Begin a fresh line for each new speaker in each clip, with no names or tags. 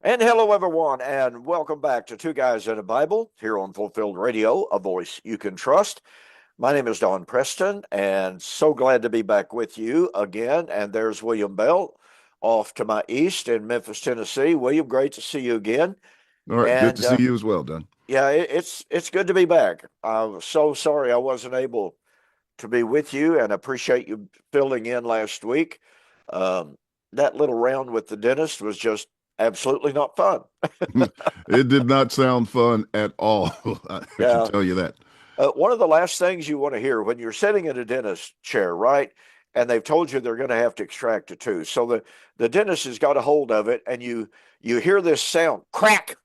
And hello, everyone, and welcome back to Two Guys and a Bible here on Fulfilled Radio, a voice you can trust. My name is Don Preston, and so glad to be back with you again. And there's William Bell off to my east in Memphis, Tennessee. William, great to see you again.
All right, good to
And
see you as well, Don.
yeah, it's good to be back. I'm so sorry I wasn't able to be with you, and appreciate you filling in last week. Um, that little round with the dentist was just absolutely not fun.
It did not sound fun at all. I can
Yeah.
tell you that.
One of the last things you want to hear when you're sitting in a dentist chair, right? And they've told you they're going to have to extract a tooth. So the dentist has got a hold of it, and you hear this sound, crack,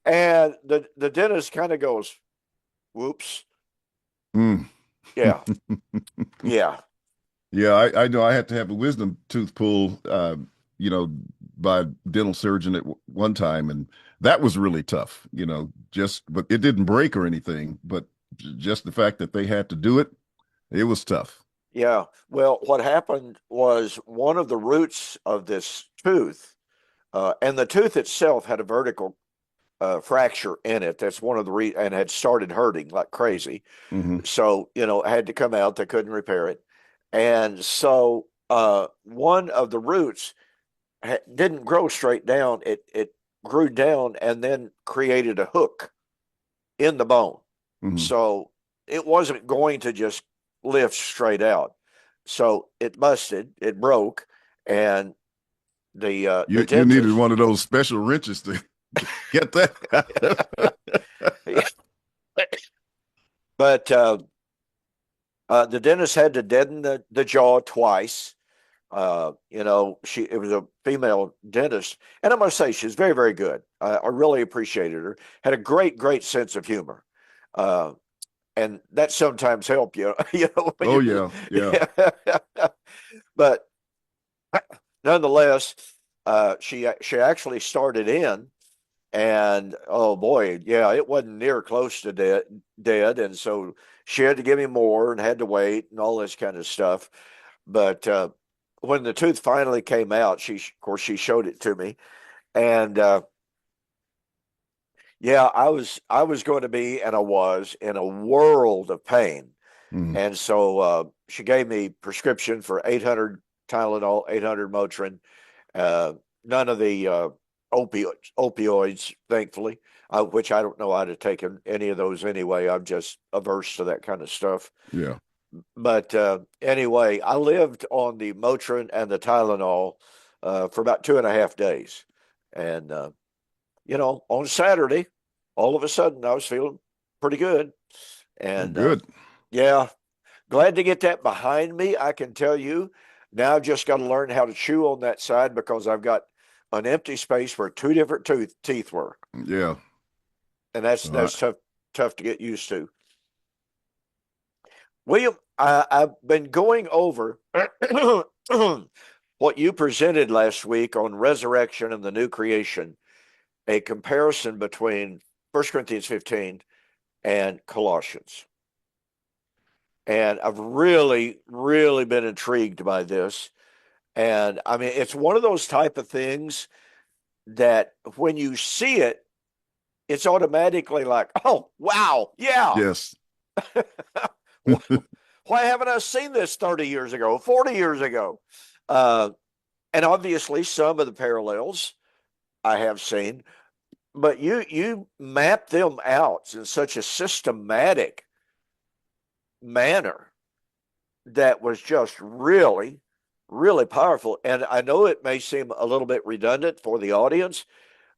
and the dentist kind of goes, whoops.
Mm.
Yeah, yeah,
Yeah, I know I had to have a wisdom tooth pulled, you know, by a dental surgeon at one time, and that was really tough, but it didn't break or anything, but just the fact that they had to do it, it was tough.
yeah. Well, what happened was one of the roots of this tooth, and the tooth itself had a vertical fracture in it. That's one of the and had started hurting like crazy.
Hmm.
So, it had to come out. They couldn't repair it. And so one of the roots didn't grow straight down. It grew down and then created a hook in the bone.
Hmm.
So it wasn't going to just lift straight out. So it busted, it broke, and the
You needed
dentist,
one of those special wrenches to get that.
but the dentist had to deaden the jaw twice. It was a female dentist, and I must say she's very, very good. I really appreciated her. Had a great sense of humor, uh, and that sometimes help you, when
Oh
you're.
yeah, yeah.
Yeah. But nonetheless, she actually started in, and oh boy, yeah, it wasn't near close to dead, and so she had to give me more and had to wait and all this kind of stuff. But when the tooth finally came out, of course, she showed it to me, and yeah, I was going to be, and I was in a world of pain,
Mhm.
and so she gave me prescription for 800 Tylenol, 800 Motrin, uh, none of the opioids, thankfully, which I don't know how to take any of those anyway. I'm just averse to that kind of stuff.
Yeah.
But anyway, I lived on the Motrin and the Tylenol for about 2.5 days. And, on Saturday, all of a sudden I was feeling pretty good.
Oh,
And
good.
yeah, glad to get that behind me. I can tell you now, I've just got to learn how to chew on that side because I've got an empty space where two different teeth were.
Yeah.
And that's
Uh,
that's tough to get used to. William, I've been going over what you presented last week on resurrection and the new creation, a comparison between 1 Corinthians 15 and Colossians. And I've really been intrigued by this. And I mean, it's one of those type of things that when you see it, it's automatically like, oh, wow, yeah.
yes.
Why haven't I seen this 30 years ago, 40 years ago? Uh, and obviously, some of the parallels I have seen, but you map them out in such a systematic manner that was just really powerful. And I know it may seem a little bit redundant for the audience,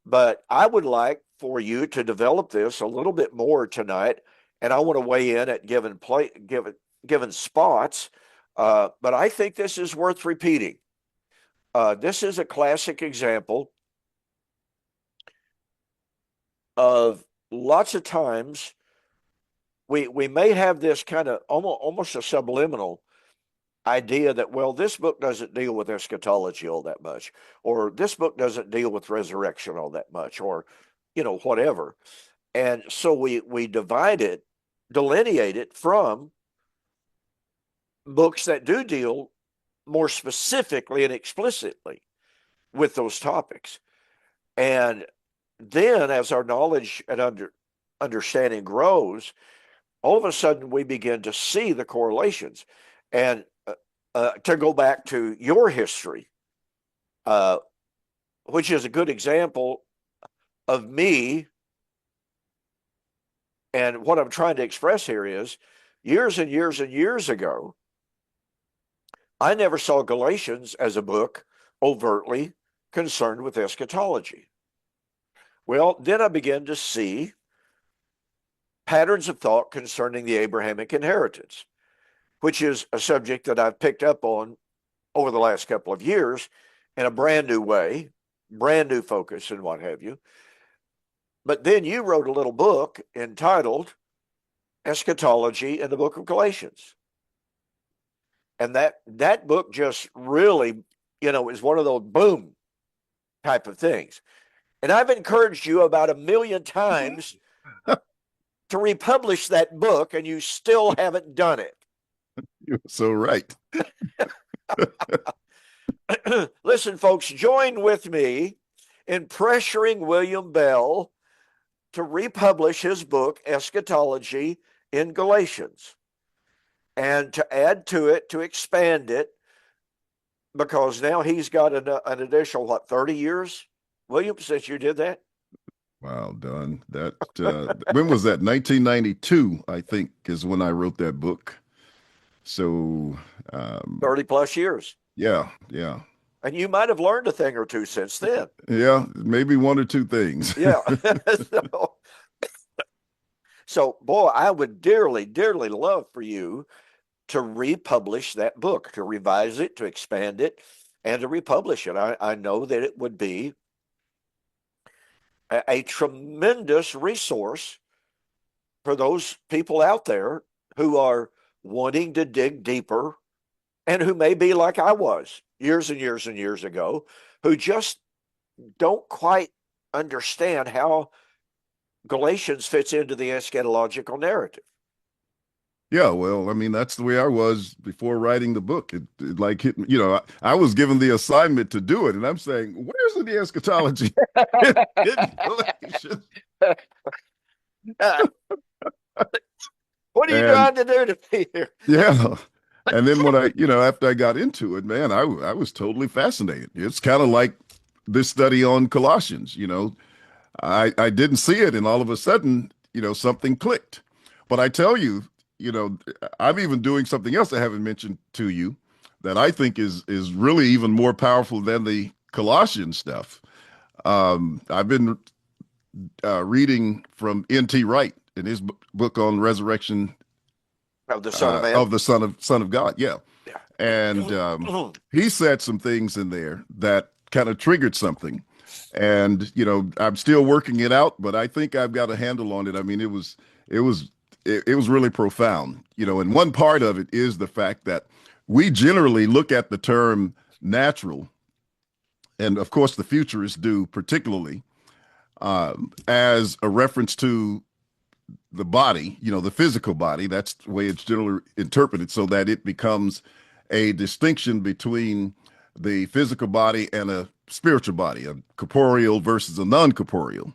but I would like for you to develop this a little bit more tonight. And I want to weigh in at given spots. But I think this is worth repeating. This is a classic example of lots of times we may have this kind of almost a subliminal idea that, well, this book doesn't deal with eschatology all that much, or this book doesn't deal with resurrection all that much, or whatever. And so we divide it, delineate it from books that do deal more specifically and explicitly with those topics. And then as our knowledge and understanding grows, all of a sudden we begin to see the correlations. And to go back to your history, which is a good example of me. And what I'm trying to express here is years and years and years ago, I never saw Galatians as a book overtly concerned with eschatology. Well, then I began to see patterns of thought concerning the Abrahamic inheritance, which is a subject that I've picked up on over the last couple of years in a brand new way, brand new focus and what have you. But then you wrote a little book entitled Eschatology in the Book of Galatians. And that book just really, is one of those boom type of things. And I've encouraged you about 1,000,000 times to republish that book, and you still haven't done it.
You're so right.
Listen, folks, join with me in pressuring William Bell to republish his book, Eschatology in Galatians, and to add to it, to expand it, because now he's got an additional, 30 years, William, since you did that?
Wow, Don. That when was that? 1992, I think, is when I wrote that book. So
30 plus years.
Yeah, yeah.
And you might have learned a thing or two since then.
Yeah, maybe one or two things.
Yeah. So, boy, I would dearly, dearly love for you to republish that book, to revise it, to expand it, and to republish it. I know that it would be a tremendous resource for those people out there who are wanting to dig deeper and who may be like I was years and years and years ago, who just don't quite understand how Galatians fits into the eschatological narrative.
Yeah, well, I mean, that's the way I was before writing the book. It like hit me, I was given the assignment to do it, and I'm saying, where's the eschatology in Galatians?
What are you trying to do to me here?
Yeah. And then when after I got into it, man, I was totally fascinated. It's kind of like this study on Colossians, I didn't see it, and all of a sudden, something clicked. But I tell you, I'm even doing something else I haven't mentioned to you that I think is really even more powerful than the Colossian stuff. I've been reading from N.T. Wright in his book on resurrection
of the Son of Man,
of the Son of God. Yeah.
Yeah.
And he said some things in there that kind of triggered something. And, I'm still working it out, but I think I've got a handle on it. I mean, it was really profound, and one part of it is the fact that we generally look at the term natural, and of course the futurists do particularly, as a reference to the body, the physical body. That's the way it's generally interpreted, so that it becomes a distinction between the physical body and a spiritual body, a corporeal versus a non-corporeal.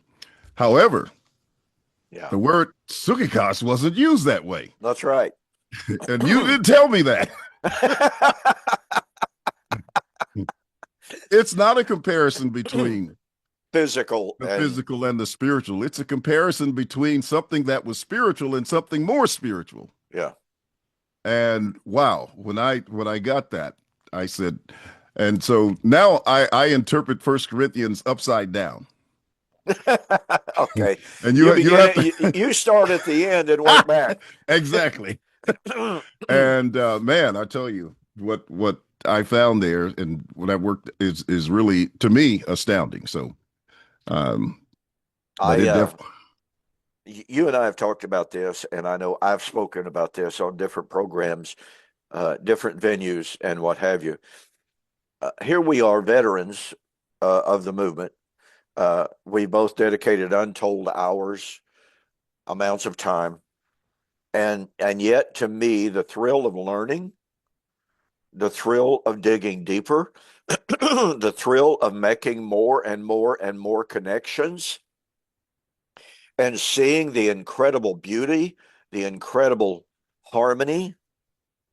However, the word psychikos wasn't used that way.
That's right.
And you didn't tell me that. It's not a comparison between the physical and the spiritual. It's a comparison between something that was spiritual and something more spiritual.
Yeah.
And wow, when I got that, I said, and so now I interpret 1 Corinthians upside down.
Okay.
And
you start at the end and work back.
Exactly. And man, I tell you, what I found there and what I worked is really, to me, astounding. So
you and I have talked about this, and I know I've spoken about this on different programs, different venues, and what have you. Here we are, veterans of the movement. We both dedicated untold hours, amounts of time, and yet, to me, the thrill of learning, the thrill of digging deeper, the thrill of making more and more and more connections and seeing the incredible beauty, the incredible harmony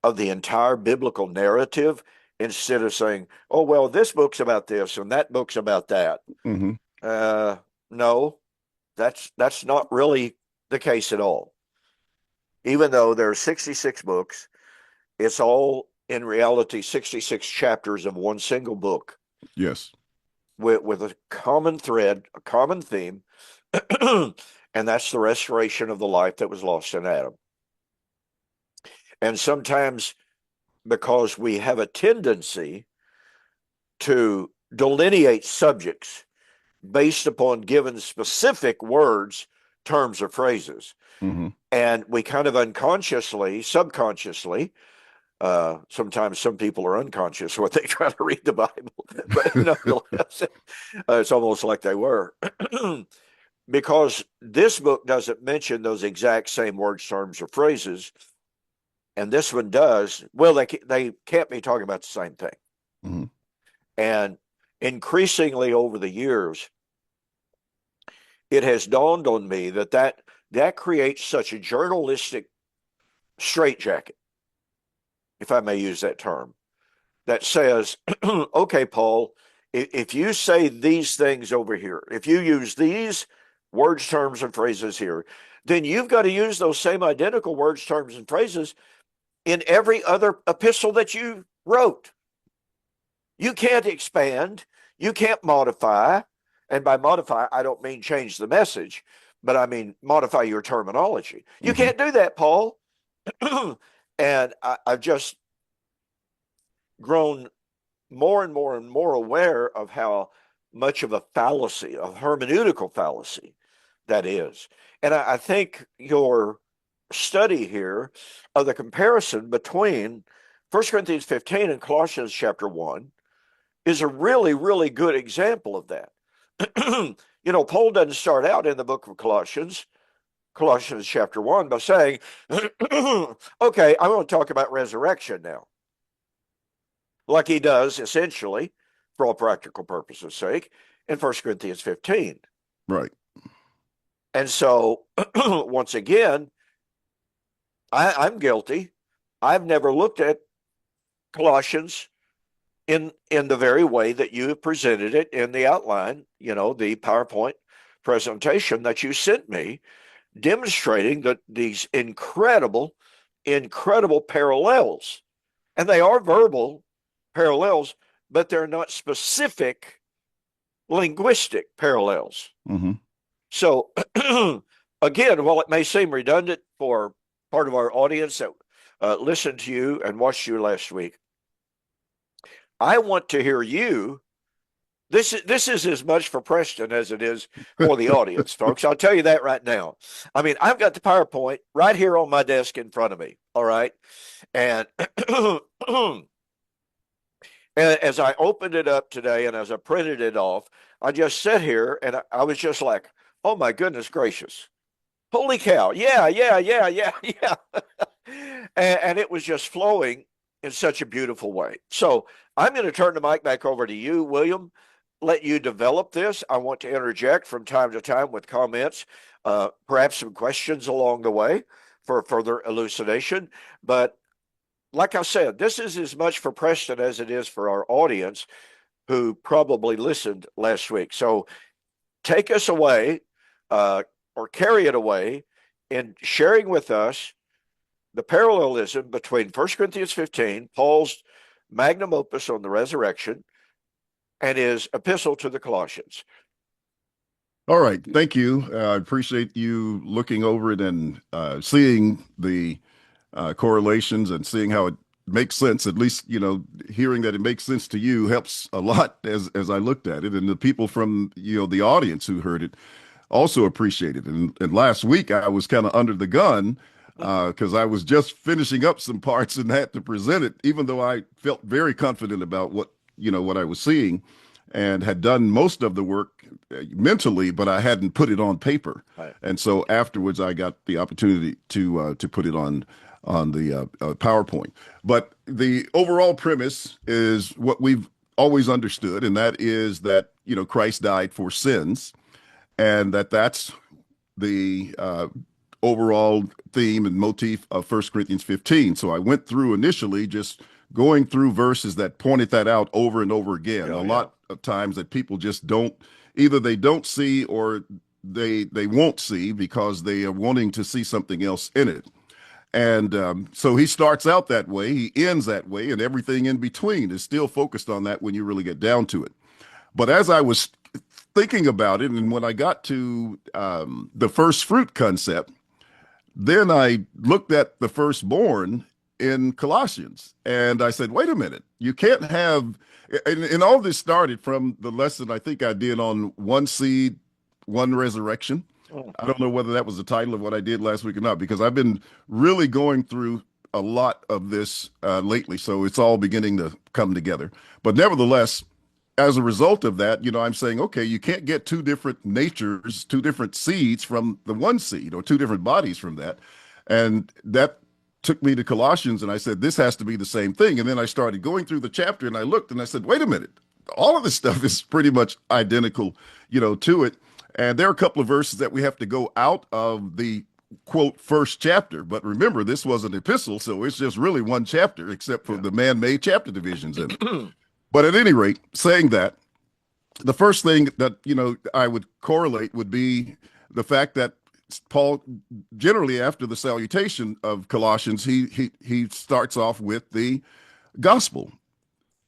of the entire biblical narrative instead of saying, oh, well, this book's about this and that book's about that.
Hmm.
No, that's not really the case at all. Even though there are 66 books, it's all in reality 66 chapters of one single book
Yes.
with a common thread, a common theme, and that's the restoration of the life that was lost in Adam. And sometimes because we have a tendency to delineate subjects based upon given specific words, terms, or phrases.
Hmm.
And we kind of unconsciously, subconsciously, sometimes some people are unconscious when they try to read the Bible, but nonetheless, it's almost like they were. Because this book doesn't mention those exact same words, terms, or phrases, and this one does. Well, they can't be talking about the same thing.
Hmm.
And increasingly over the years, it has dawned on me that creates such a journalistic straitjacket, if I may use that term, that says, okay, Paul, if you say these things over here, if you use these words, terms, and phrases here, then you've got to use those same identical words, terms, and phrases in every other epistle that you wrote. You can't expand, you can't modify. And by modify, I don't mean change the message, but I mean modify your terminology. You
Hmm.
can't do that, Paul. And I've just grown more and more and more aware of how much of a fallacy, a hermeneutical fallacy, that is. And I think your study here of the comparison between 1 Corinthians 15 and Colossians chapter 1 is a really, really good example of that. Paul doesn't start out in the book of Colossians chapter 1, by saying, okay, I'm going to talk about resurrection now, like he does essentially, for all practical purposes' sake, in 1 Corinthians 15.
Right.
And so, once again, I'm guilty. I've never looked at Colossians in the very way that you have presented it in the outline, the PowerPoint presentation that you sent me, demonstrating that these incredible, incredible parallels, and they are verbal parallels, but they're not specific linguistic parallels.
Hmm.
So, again, while it may seem redundant for part of our audience that listened to you and watched you last week, I want to hear you. This is as much for Preston as it is for the audience, folks. I'll tell you that right now. I mean, I've got the PowerPoint right here on my desk in front of me. All right. And as I opened it up today and as I printed it off, I just sat here and I was just like, oh my goodness gracious. Holy cow. Yeah, yeah, yeah, yeah, yeah. And it was just flowing in such a beautiful way. So I'm going to turn the mic back over to you, William. Let you develop this. I want to interject from time to time with comments, perhaps some questions along the way for further elucidation. But like I said, this is as much for Preston as it is for our audience who probably listened last week. So take us away or carry it away in sharing with us the parallelism between 1 Corinthians 15, Paul's magnum opus on the resurrection, and his epistle to the Colossians.
All right. Thank you. I appreciate you looking over it and seeing the correlations and seeing how it makes sense. At least, hearing that it makes sense to you helps a lot as I looked at it. And the people from, the audience who heard it also appreciate it. And last week I was kind of under the gun because I was just finishing up some parts and had to present it, even though I felt very confident about what I was seeing and had done most of the work mentally, but I hadn't put it on paper.
Right.
And so afterwards, I got the opportunity to put it on the PowerPoint. But the overall premise is what we've always understood, and that is that, Christ died for sins, and that's the overall theme and motif of First Corinthians 15. So I went through initially just going through verses that pointed that out over and over again. A
Yeah, yeah.
lot of times that people just don't, either they don't see or they won't see because they are wanting to see something else in it. And so he starts out that way, he ends that way, and everything in between is still focused on that when you really get down to it. But as I was thinking about it, and when I got to the first fruit concept, then I looked at the firstborn in Colossians, and I said, wait a minute, you can't have, and all this started from the lesson I think I did on one seed, one resurrection.
Mm.
I don't know whether that was the title of what I did last week or not, because I've been really going through a lot of this lately. So it's all beginning to come together. But nevertheless, as a result of that, I'm saying, okay, you can't get two different natures, two different seeds from the one seed, or two different bodies from that. And that took me to Colossians, and I said, this has to be the same thing. And then I started going through the chapter, and I looked and I said, wait a minute, all of this stuff is pretty much identical, to it. And there are a couple of verses that we have to go out of the quote first chapter. But remember, this was an epistle, so it's just really one chapter, except for
Yeah.
the man-made chapter divisions in it. But at any rate, saying that, the first thing that I would correlate would be the fact that Paul, generally after the salutation of Colossians, he starts off with the gospel,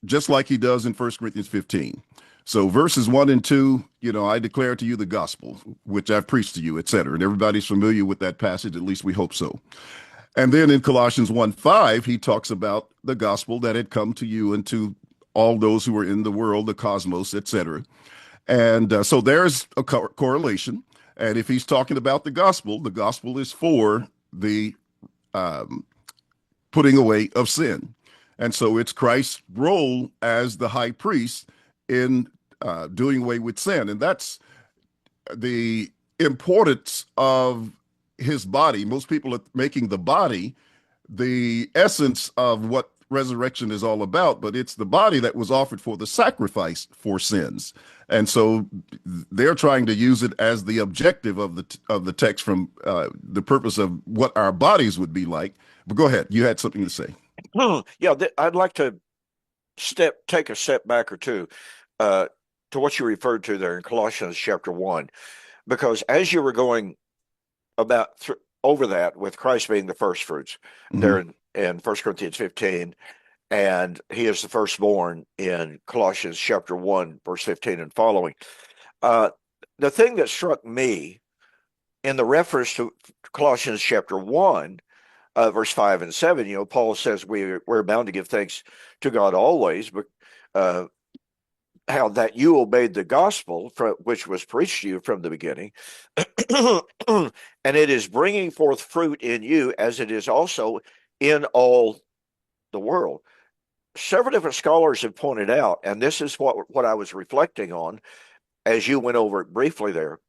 just like he does in First Corinthians 15. So verses 1 and 2, I declare to you the gospel, which I've preached to you, etc. And everybody's familiar with that passage, at least we hope so. And then in Colossians 1:5, he talks about the gospel that had come to you and to all those who were in the world, the cosmos, etc. And so there's a correlation. And if he's talking about the gospel is for the um, putting away of sin. And so it's Christ's role as the high priest in doing away with sin. And that's the importance of his body. Most people are making the body the essence of what resurrection is all about, but it's the body that was offered for the sacrifice for sins. And so they're trying to use it as the objective of the text from the purpose of what our bodies would be like. But go ahead, you had something to say.
Yeah, I'd like to take a step back or two uh, to what you referred to there in Colossians chapter 1, because as you were going about over that with Christ being the first fruits
Mm-hmm.
there in 1 Corinthians 15, and he is the firstborn in Colossians chapter 1, verse 15 and following. Uh, the thing that struck me in the reference to Colossians chapter 1, verse 5 and 7, Paul says we're bound to give thanks to God always, but how that you obeyed the gospel which was preached to you from the beginning, and it is bringing forth fruit in you as it is also in all the world. Several different scholars have pointed out, and this is what I was reflecting on as you went over it briefly there.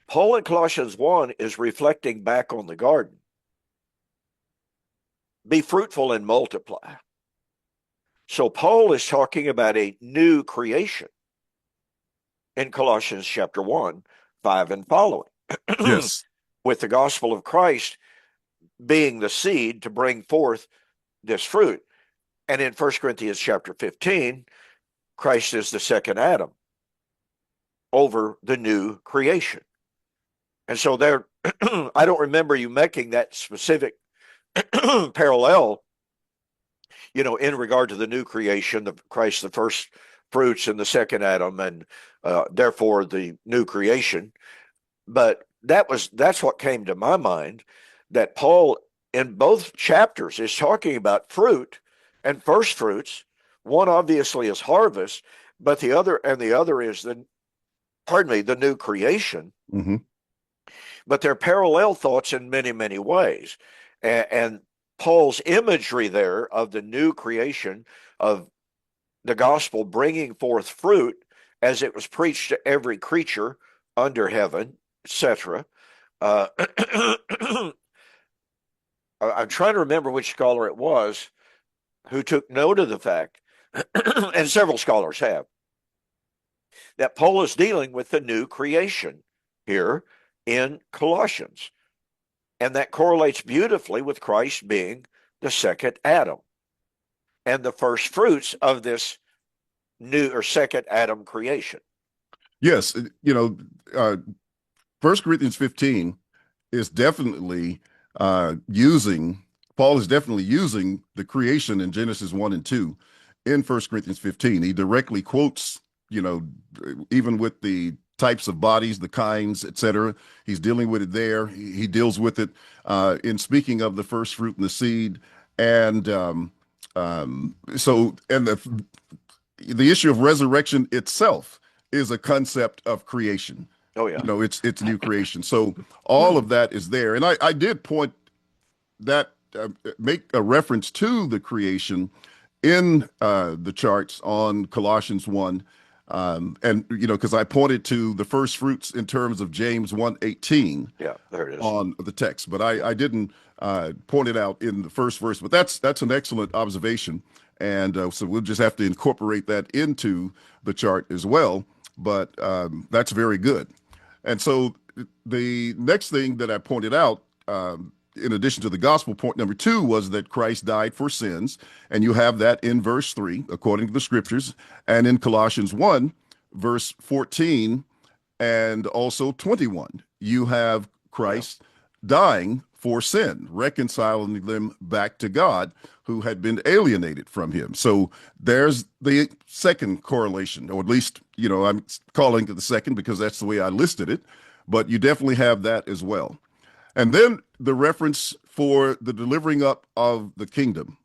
Paul in Colossians 1 is reflecting back on the garden. Be fruitful and multiply. So Paul is talking about a new creation in Colossians chapter 1, 5 and following,
Yes.
with the gospel of Christ being the seed to bring forth this fruit. And in 1 Corinthians chapter 15, Christ is the second Adam over the new creation. And so there, I don't remember you making that specific parallel, in regard to the new creation, the Christ, the first fruits and the second Adam, and therefore the new creation. But that's what came to my mind, that Paul in both chapters is talking about fruit and first fruits. One obviously is harvest, but the other is the new creation.
Mm-hmm.
But they're parallel thoughts in many, many ways. And Paul's imagery there of the new creation of the gospel bringing forth fruit as it was preached to every creature under heaven, etc. I'm trying to remember which scholar it was who took note of the fact and several scholars have, that Paul is dealing with the new creation here in Colossians. And that correlates beautifully with Christ being the second Adam and the first fruits of this new or second Adam creation.
Yes, uh, 1 Corinthians 15 is definitely using, Paul is definitely using the creation in Genesis 1 and 2 in 1 Corinthians 15. He directly quotes, even with the types of bodies, the kinds, etc. He's dealing with it there. He deals with it in speaking of the first fruit and the seed. And and the issue of resurrection itself is a concept of creation.
Oh, yeah.
It's new creation. So all of that is there. And I did point that, make a reference to the creation in the charts on Colossians 1. And, because I pointed to the first fruits in terms of James 1:18.
Yeah, there it is.
On the text, but I didn't point it out in the first verse. But that's an excellent observation. And so we'll just have to incorporate that into the chart as well. But that's very good. And so the next thing that I pointed out, in addition to the gospel, point number 2 was that Christ died for sins. And you have that in verse 3, according to the scriptures, and in Colossians 1, verse 14, and also 21. You have Christ dying for sin, reconciling them back to God who had been alienated from him. So there's the second correlation, or at least, I'm calling it the second because that's the way I listed it, but you definitely have that as well. And then the reference for the delivering up of the kingdom.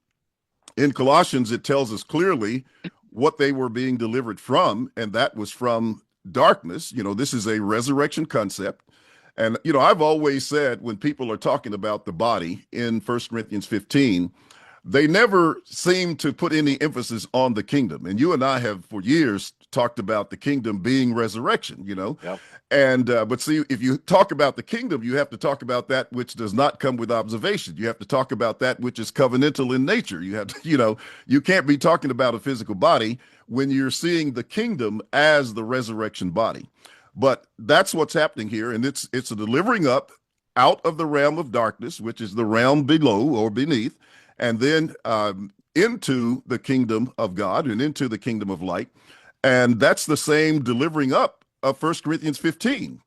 In Colossians, it tells us clearly what they were being delivered from, and that was from darkness. This is a resurrection concept. And, I've always said when people are talking about the body in 1 Corinthians 15, they never seem to put any emphasis on the kingdom. And you and I have for years talked about the kingdom being resurrection,
Yep.
And but see, if you talk about the kingdom, you have to talk about that which does not come with observation. You have to talk about that which is covenantal in nature. You have to, you can't be talking about a physical body when you're seeing the kingdom as the resurrection body. But that's what's happening here, and it's a delivering up out of the realm of darkness, which is the realm below or beneath, and then into the kingdom of God and into the kingdom of light. And that's the same delivering up of 1 Corinthians 15.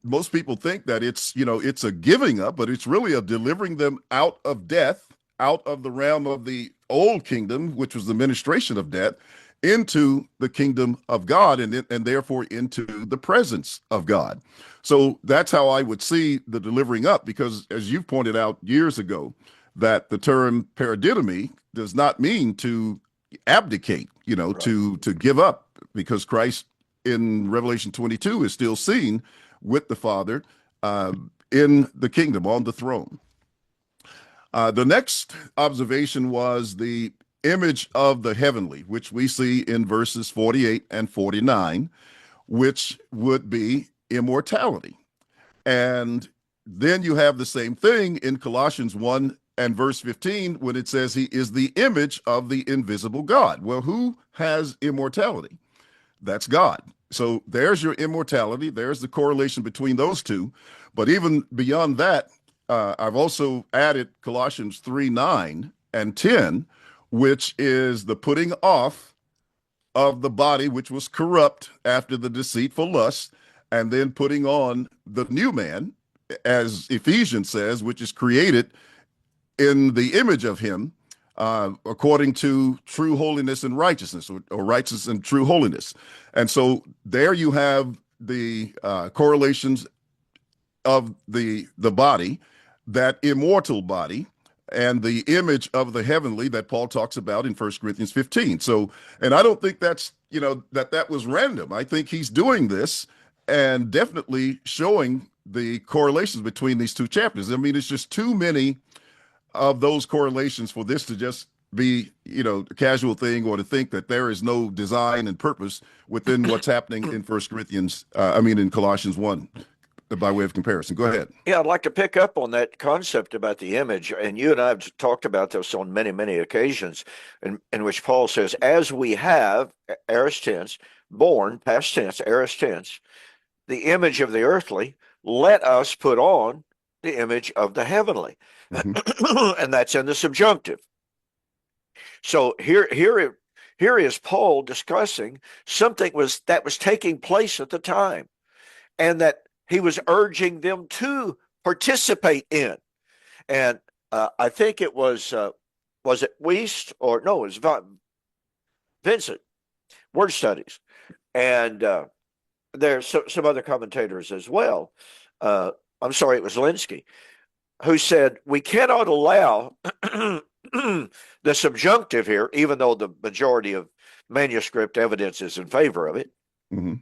Most people think that it's a giving up, but it's really a delivering them out of death, out of the realm of the old kingdom, which was the ministration of death, into the kingdom of God, and therefore into the presence of God. So that's how I would see the delivering up, because as you've pointed out years ago, that the term paradidomi does not mean to abdicate,
Right.
to give up, because Christ in Revelation 22 is still seen with the Father in the kingdom on the throne. The next observation was the image of the heavenly, which we see in verses 48 and 49, which would be immortality. And then you have the same thing in Colossians 1 and verse 15 when it says he is the image of the invisible God. Well, who has immortality? That's God. So there's your immortality. There's the correlation between those two. But even beyond that, I've also added Colossians 3:9 and 10, which is the putting off of the body which was corrupt after the deceitful lust, and then putting on the new man, as Ephesians says, which is created in the image of him, according to true holiness and righteousness, or righteousness and true holiness. And so there you have the correlations of the body, that immortal body, and the image of the heavenly that Paul talks about in 1 Corinthians 15. So, and I don't think that's, that was random. I think he's doing this and definitely showing the correlations between these two chapters. I mean, it's just too many of those correlations for this to just be, a casual thing, or to think that there is no design and purpose within what's happening in in Colossians 1. by way of comparison. Go ahead.
Yeah, I'd like to pick up on that concept about the image. And you and I have talked about this on many, many occasions, in which Paul says, as we have, aorist tense, born, past tense, aorist tense, the image of the earthly, let us put on the image of the heavenly.
Hmm.
And that's in the subjunctive. So here is Paul discussing something that was taking place at the time, and that he was urging them to participate in. And I think it was it Weist, or no, it was Vincent, word studies. And there's some other commentators as well. I'm sorry, it was Linsky, who said we cannot allow the subjunctive here, even though the majority of manuscript evidence is in favor of it.
Hmm.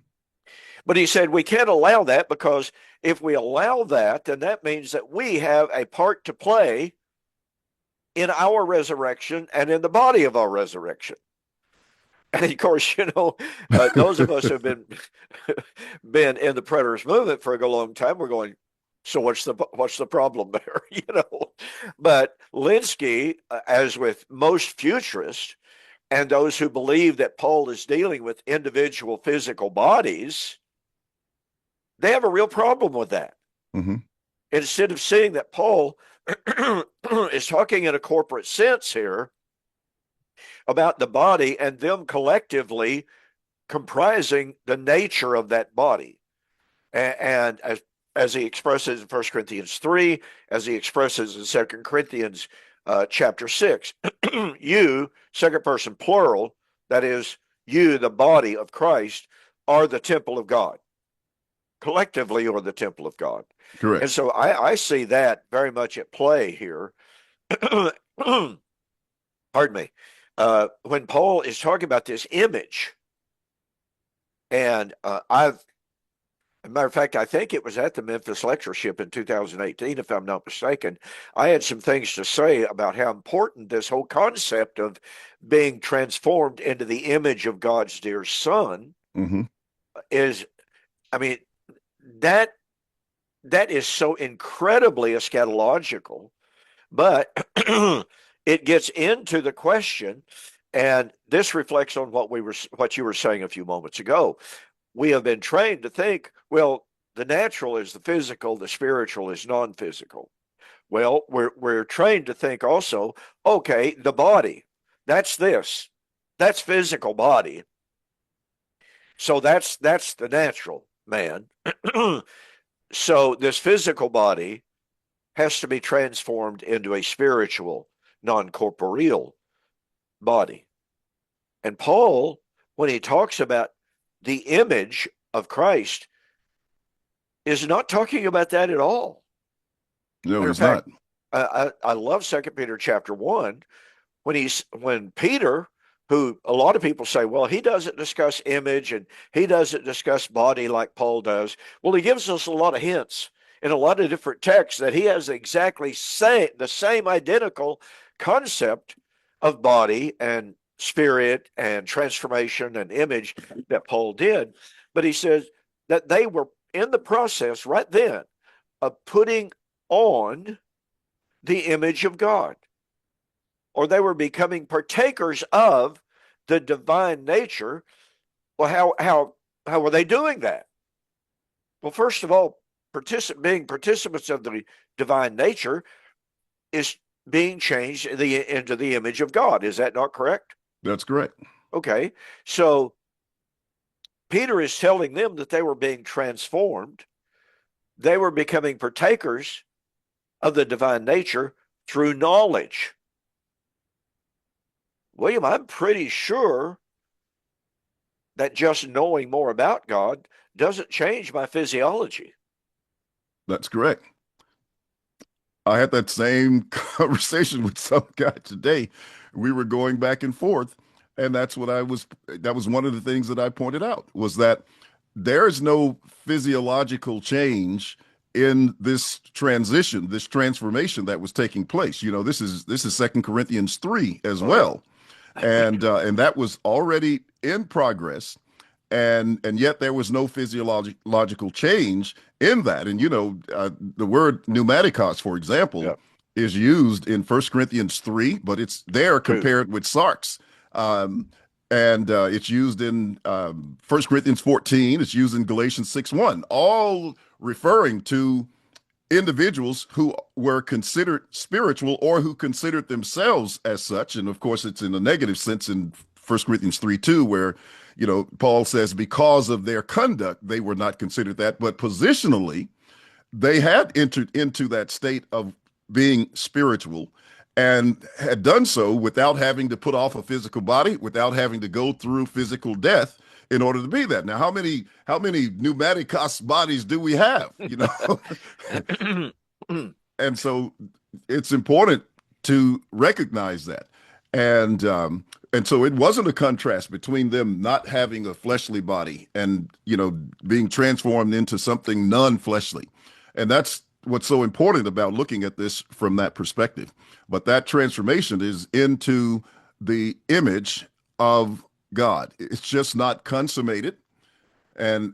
But he said we can't allow that, because if we allow that, then that means that we have a part to play in our resurrection and in the body of our resurrection. And of course, those of us who've been in the preterist movement for a long time, we're going, so what's the problem there? But Linsky, as with most futurists and those who believe that Paul is dealing with individual physical bodies, they have a real problem with that.
Hmm.
Instead of seeing that Paul is talking in a corporate sense here about the body and them collectively comprising the nature of that body. And as he expresses in 1 Corinthians 3, as he expresses in 2 Corinthians chapter 6, you, second person plural, that is, you, the body of Christ, are the temple of God. Collectively, are the temple of God.
Correct.
And so I see that very much at play here. Pardon me. When Paul is talking about this image, and as a matter of fact, I think it was at the Memphis lectureship in 2018, if I'm not mistaken. I had some things to say about how important this whole concept of being transformed into the image of God's dear Son
Hmm.
is. I mean, that is so incredibly eschatological, but it gets into the question, and this reflects on what you were saying a few moments ago. We have been trained to think, well, the natural is the physical, the spiritual is non-physical. Well, we're trained to think also, okay, the body, that's this, that's physical body. So that's the natural man. So this physical body has to be transformed into a spiritual, non-corporeal body. And Paul, when he talks about the image of Christ, is not talking about that at all.
No,
Matter of
he's
fact,
not.
I love 2 Peter chapter 1, when Peter, who a lot of people say, well, he doesn't discuss image and he doesn't discuss body like Paul does. Well, he gives us a lot of hints in a lot of different texts that he has exactly the same identical concept of body and spirit and transformation and image that Paul did. But he says that they were in the process right then of putting on the image of God, or they were becoming partakers of the divine nature. Well, how were they doing that? Well, first of all, being participants of the divine nature is being changed into the image of God. Is that not correct?
That's correct.
Okay. So Peter is telling them that they were being transformed. They were becoming partakers of the divine nature through knowledge. William, I'm pretty sure that just knowing more about God doesn't change my physiology.
That's correct. I had that same conversation with some guy today. We were going back and forth, and that was one of the things that I pointed out, was that there's no physiological change in this transition, this transformation that was taking place. This is Second Corinthians 3 as
All right.
well. And that was already in progress. and yet there was no physiological change in that. And the word pneumatikos, for example,
Yeah.
is used in 1 Corinthians 3, but it's there
True.
compared with sarx. Um, and it's used in 1 Corinthians 14. It's used in Galatians 6:1, all referring to individuals who were considered spiritual or who considered themselves as such. And of course, it's in a negative sense in 1 Corinthians 3:2, where, Paul says because of their conduct, they were not considered that. But positionally, they had entered into that state of being spiritual and had done so without having to put off a physical body, without having to go through physical death in order to be that. Now, how many pneumaticos bodies do we have? And so it's important to recognize that. And so it wasn't a contrast between them not having a fleshly body and being transformed into something non-fleshly. And that's what's so important about looking at this from that perspective. But that transformation is into the image of God. It's just not consummated, and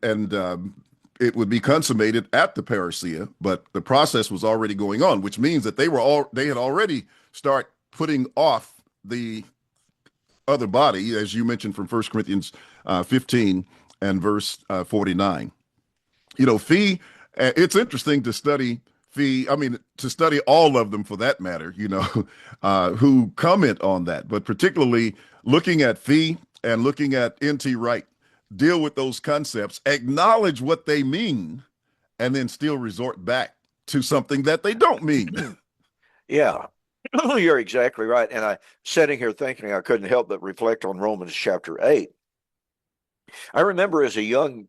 it would be consummated at the parousia, but the process was already going on, which means that they had already start putting off the other body, as you mentioned from 1 Corinthians 15 and verse 49. Fee, it's interesting to study Fee, I mean, to study all of them for that matter, who comment on that, but particularly looking at Fee and looking at N.T. Wright, deal with those concepts, acknowledge what they mean, and then still resort back to something that they don't mean.
Yeah, you're exactly right. And I sitting here thinking, I couldn't help but reflect on Romans chapter 8. I remember as a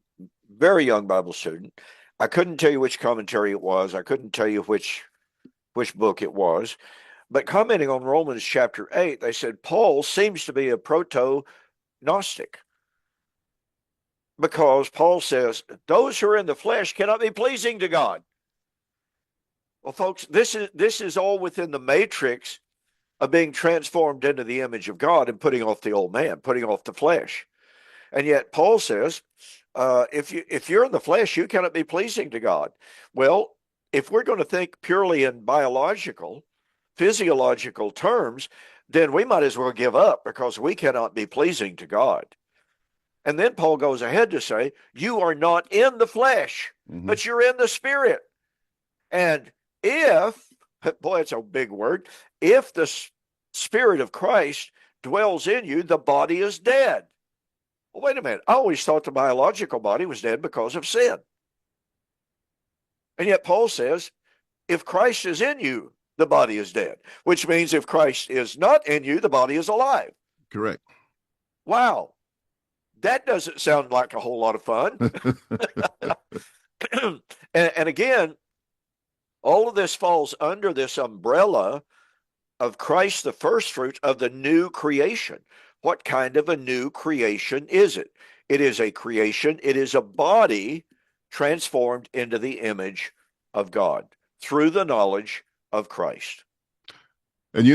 very young Bible student, I couldn't tell you which commentary it was. I couldn't tell you which book it was. But commenting on Romans chapter 8, they said Paul seems to be a proto-Gnostic, because Paul says those who are in the flesh cannot be pleasing to God. Well, folks, this is all within the matrix of being transformed into the image of God and putting off the old man, putting off the flesh. And yet Paul says, if you're in the flesh, you cannot be pleasing to God. Well, if we're going to think purely in physiological terms, then we might as well give up, because we cannot be pleasing to God. And then Paul goes ahead to say, you are not in the flesh, but you're in the spirit. And if, boy, it's a big word, if the Spirit of Christ dwells in you, the body is dead. Well, wait a minute. I always thought the biological body was dead because of sin. And yet Paul says, if Christ is in you, the body is dead, which means if Christ is not in you, the body is alive.
Correct.
Wow. That doesn't sound like a whole lot of fun. And again, all of this falls under this umbrella of Christ, the firstfruits of the new creation. What kind of a new creation is it? It is a creation. It is a body transformed into the image of God through the knowledge of Christ.
And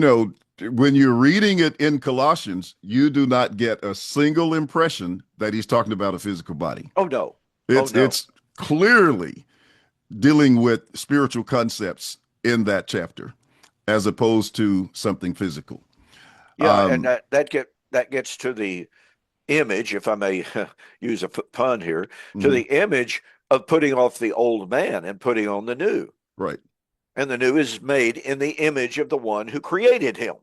when you're reading it in Colossians, you do not get a single impression that he's talking about a physical body.
Oh, no.
It's clearly dealing with spiritual concepts in that chapter, as opposed to something physical.
Yeah, and that gets to the image, if I may use a pun here, to the image of putting off the old man and putting on the new.
Right.
And the new is made in the image of the one who created him.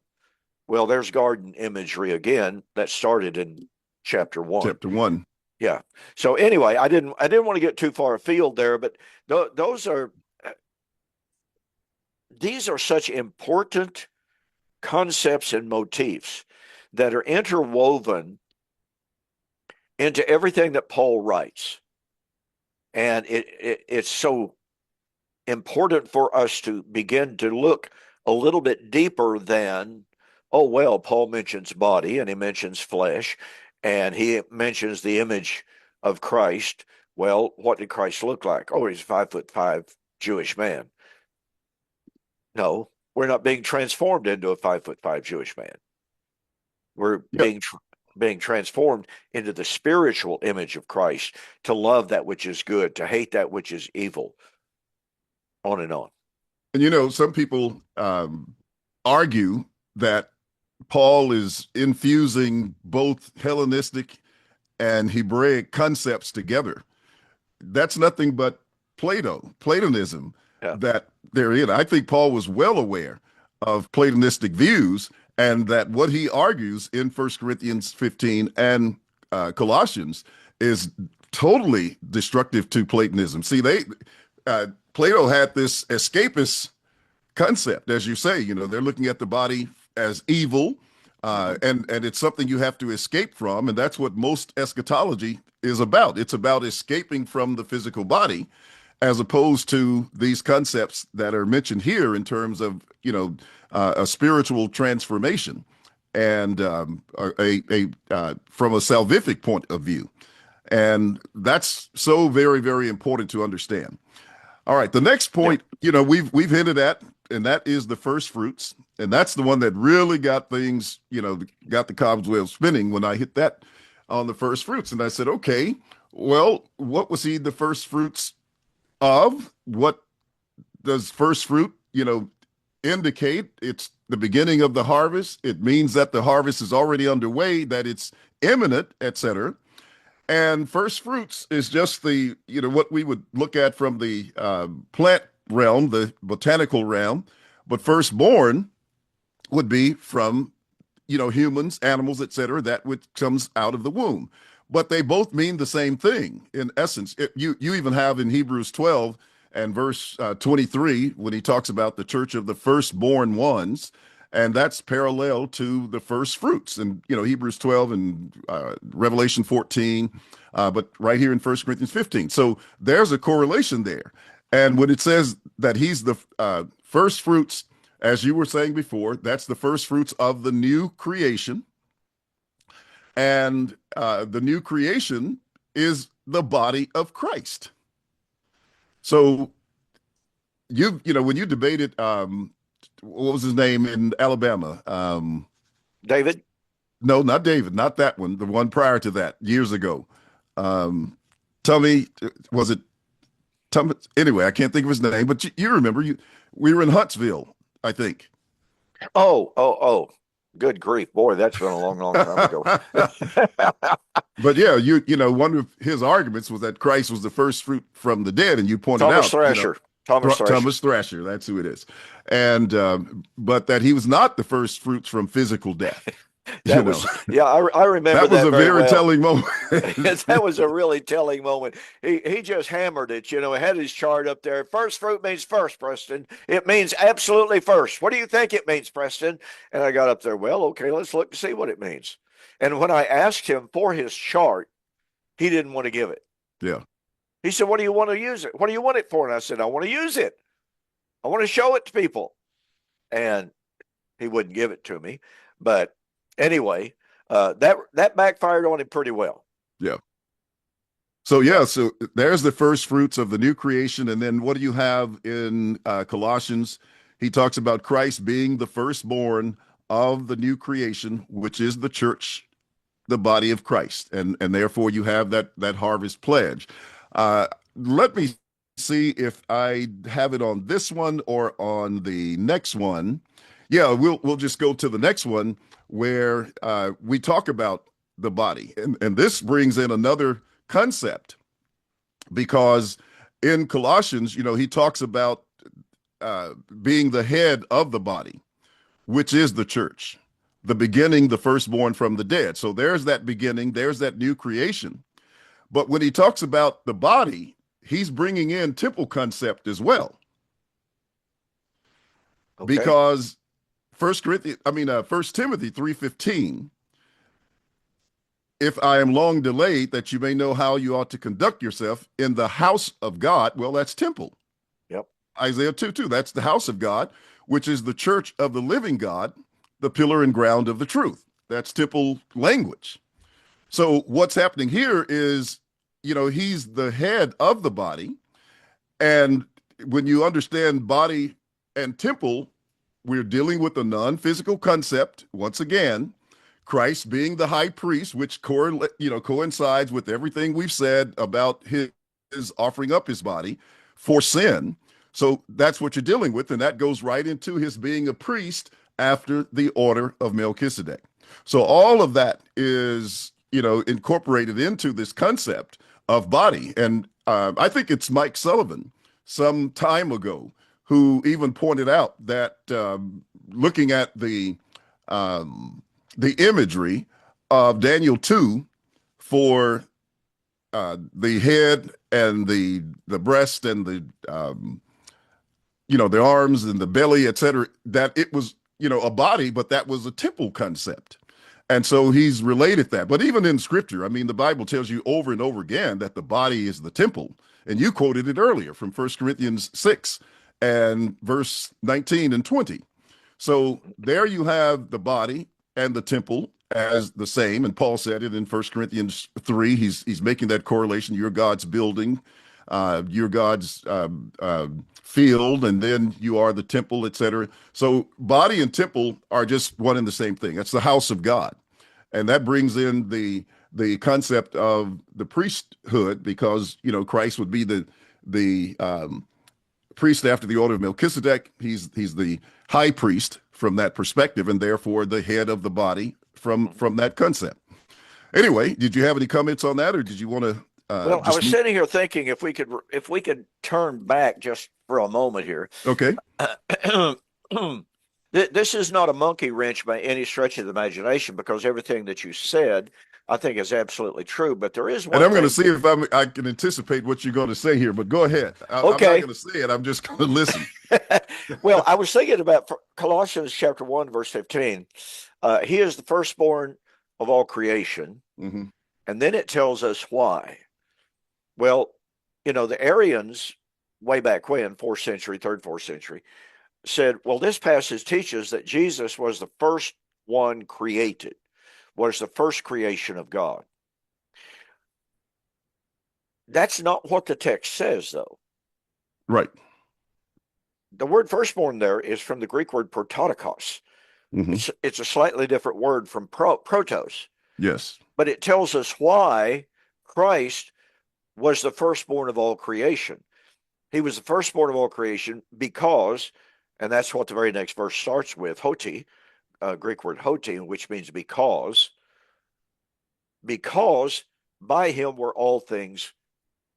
Well, there's garden imagery again that started in chapter 1.
Chapter 1.
Yeah. So anyway, I didn't want to get too far afield there, but these are such important concepts and motifs that are interwoven into everything that Paul writes. And it's so important for us to begin to look a little bit deeper than, oh, well, Paul mentions body and he mentions flesh and he mentions the image of Christ. Well, what did Christ look like? Oh, he's 5'5" Jewish man. No, we're not being transformed into a 5'5" Jewish man. We're being being transformed into the spiritual image of Christ, to love that which is good, to hate that which is evil, on and on.
And some people argue that Paul is infusing both Hellenistic and Hebraic concepts together. That's nothing but Platonism
Yeah.
that they're in. I think Paul was well aware of Platonistic views, and that what he argues in 1 Corinthians 15 and Colossians is totally destructive to Platonism. See, Plato had this escapist concept, as you say. They're looking at the body as evil, and it's something you have to escape from, and that's what most eschatology is about. It's about escaping from the physical body, as opposed to these concepts that are mentioned here in terms of a spiritual transformation, and from a salvific point of view, and that's so very, very important to understand. All right, the next point, we've hinted at, and that is the first fruits, and that's the one that really got things, got the cobwebs spinning when I hit that on the first fruits. And I said, okay, well, what was he the first fruits of? What does first fruit, indicate? It's the beginning of the harvest. It means that the harvest is already underway, that it's imminent, etc. And first fruits is just the, what we would look at from the plant realm, the botanical realm. But firstborn would be from, humans, animals, etc., that which comes out of the womb. But they both mean the same thing in essence. You even have in Hebrews 12 and verse 23, when he talks about the church of the firstborn ones, and that's parallel to the first fruits. And, Hebrews 12 and Revelation 14, but right here in 1 Corinthians 15. So there's a correlation there. And when it says that he's the first fruits, as you were saying before, that's the first fruits of the new creation. And the new creation is the body of Christ. So when you debated, what was his name in Alabama?
David?
No, not David, not that one. The one prior to that, years ago. Tommy, was it Tommy? Anyway, I can't think of his name, but you remember, we were in Huntsville, I think.
Oh. Good grief. Boy, that's been a long, long time ago.
But yeah, one of his arguments was that Christ was the first fruit from the dead, and you pointed
Thomas
out
Thrasher. Thomas Thrasher.
Thomas Thrasher, that's who it is. And but that he was not the first fruits from physical death.
That was, I remember
that was a very
well.
telling moment.
That was a really telling moment. He just hammered it. He had his chart up there. First fruit means first, Preston. It means absolutely first. What do you think it means, Preston? And I got up there. Well, okay, let's look to see what it means. And when I asked him for his chart, he didn't want to give it.
Yeah.
He said, "What do you want to use it? What do you want it for?" And I said, "I want to use it. I want to show it to people." And he wouldn't give it to me. But anyway, that backfired on him pretty well.
Yeah. So there's the first fruits of the new creation. And then what do you have in Colossians? He talks about Christ being the firstborn of the new creation, which is the church, the body of Christ. And therefore you have that harvest pledge. Let me see if I have it on this one or on the next one. Yeah, we'll just go to the next one where we talk about the body. And this brings in another concept, because in Colossians, he talks about being the head of the body, which is the church, the beginning, the firstborn from the dead. So there's that beginning, there's that new creation. But when he talks about the body, he's bringing in temple concept as well.
Okay.
Because 1 Timothy 3:15, if I am long delayed, that you may know how you ought to conduct yourself in the house of God. Well, that's temple.
Yep.
Isaiah 2:2, that's the house of God, which is the church of the living God, the pillar and ground of the truth. That's temple language. So what's happening here is, he's the head of the body. And when you understand body and temple, we're dealing with a non-physical concept. Once again, Christ being the high priest, which coincides with everything we've said about his offering up his body for sin. So that's what you're dealing with, and that goes right into his being a priest after the order of Melchizedek. So all of that is, incorporated into this concept of body. And I think it's Mike Sullivan some time ago who even pointed out that looking at the imagery of Daniel 2 for the head and the breast and the arms and the belly, etc., that it was, a body, but that was a temple concept. And so he's related that. But even in Scripture, I mean, the Bible tells you over and over again that the body is the temple. And you quoted it earlier from 1 Corinthians 6 and verse 19 and 20. So there you have the body and the temple as the same. And Paul said it in 1 Corinthians 3. He's making that correlation. You're God's building, you're God's field, and then you are the temple, etc. So body and temple are just one and the same thing. That's the house of God. And that brings in the concept of the priesthood, because Christ would be the priest after the order of Melchizedek. He's the high priest from that perspective, and therefore the head of the body from that concept. Anyway, did you have any comments on that, or did you want to?
Well, I was sitting here thinking if we could turn back just for a moment here.
Okay.
This is not a monkey wrench by any stretch of the imagination, because everything that you said, I think, is absolutely true. But there is one
And I'm going to
thing.
see if I can anticipate what you're going to say here, but go ahead. I'm not
Okay.
going to say it. I'm just going to listen.
Well, I was thinking about Colossians chapter 1, verse 15. He is the firstborn of all creation.
Mm-hmm.
And then it tells us why. Well, the Arians, way back when, 4th century, 3rd, 4th century, said, well, this passage teaches that Jesus was the first one created, was the first creation of God. That's not what the text says, though.
Right.
The word firstborn there is from the Greek word prototokos.
Mm-hmm.
It's a slightly different word from protos.
Yes.
But it tells us why Christ was the firstborn of all creation. He was the firstborn of all creation because, and that's what the very next verse starts with, hoti, Greek word hoti, which means because by him were all things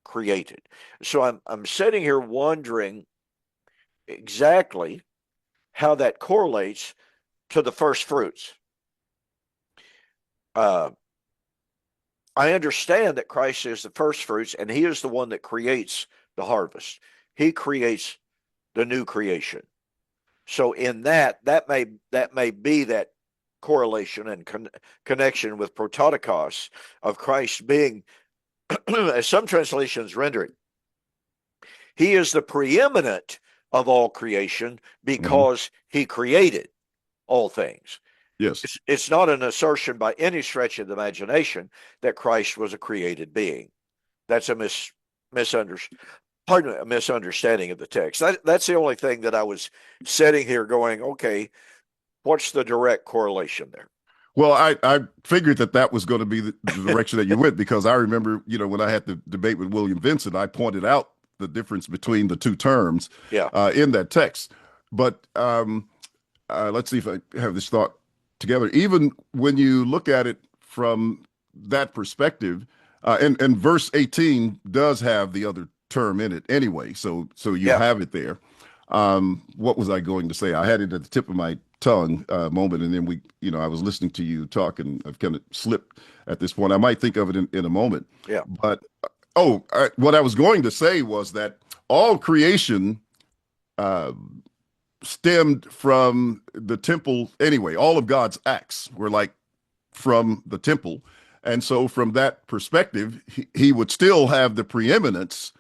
created. So I'm sitting here wondering exactly how that correlates to the first fruits. I understand that Christ is the first fruits, and he is the one that creates the harvest. He creates the new creation. So in that may be that correlation and connection with prototokos of Christ being, as some translations render it, he is the preeminent of all creation because he created all things.
Yes.
It's not an assertion by any stretch of the imagination that Christ was a created being. That's a misunderstanding of the text. That's the only thing that I was sitting here going, okay, what's the direct correlation there?
Well, I figured that was going to be the direction that you went, because I remember, when I had the debate with William Vincent, I pointed out the difference between the two terms in that text. But let's see if I have this thought together. Even when you look at it from that perspective, and verse 18 does have the other term in it anyway, so you have it there. What was I going to say? I had it at the tip of my tongue moment, and then I was listening to you talk, and I've kind of slipped at this point. I might think of it in a moment.
Yeah.
But what I was going to say was that all creation stemmed from the temple anyway. All of God's acts were like from the temple. And so from that perspective, he would still have the preeminence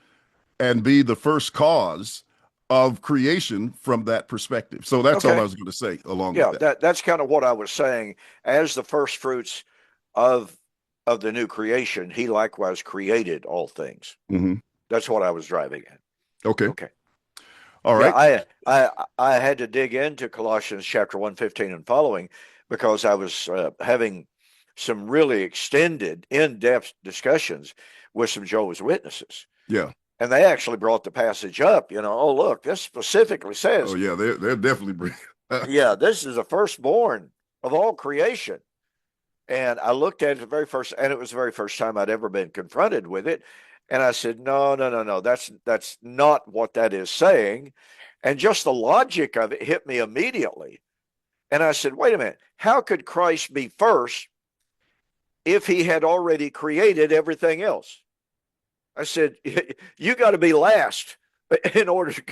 and be the first cause of creation from that perspective. So that's all I was going to say along with that.
That's kind of what I was saying. As the first fruits of the new creation, he likewise created all things.
Mm-hmm.
That's what I was driving at.
Okay.
All right. Yeah, I had to dig into Colossians chapter 1:15 and following, because I was having some really extended, in-depth discussions with some Jehovah's Witnesses.
Yeah.
And they actually brought the passage up, oh, look, this specifically
Oh
says,
yeah, they're definitely bring.
yeah, this is the firstborn of all creation. And I looked at it the very first, and it was the very first time I'd ever been confronted with it. And I said, no, no, no, no, that's not what that is saying. And just the logic of it hit me immediately. And I said, wait a minute, how could Christ be first if he had already created everything else? I said, you got to be last in order to,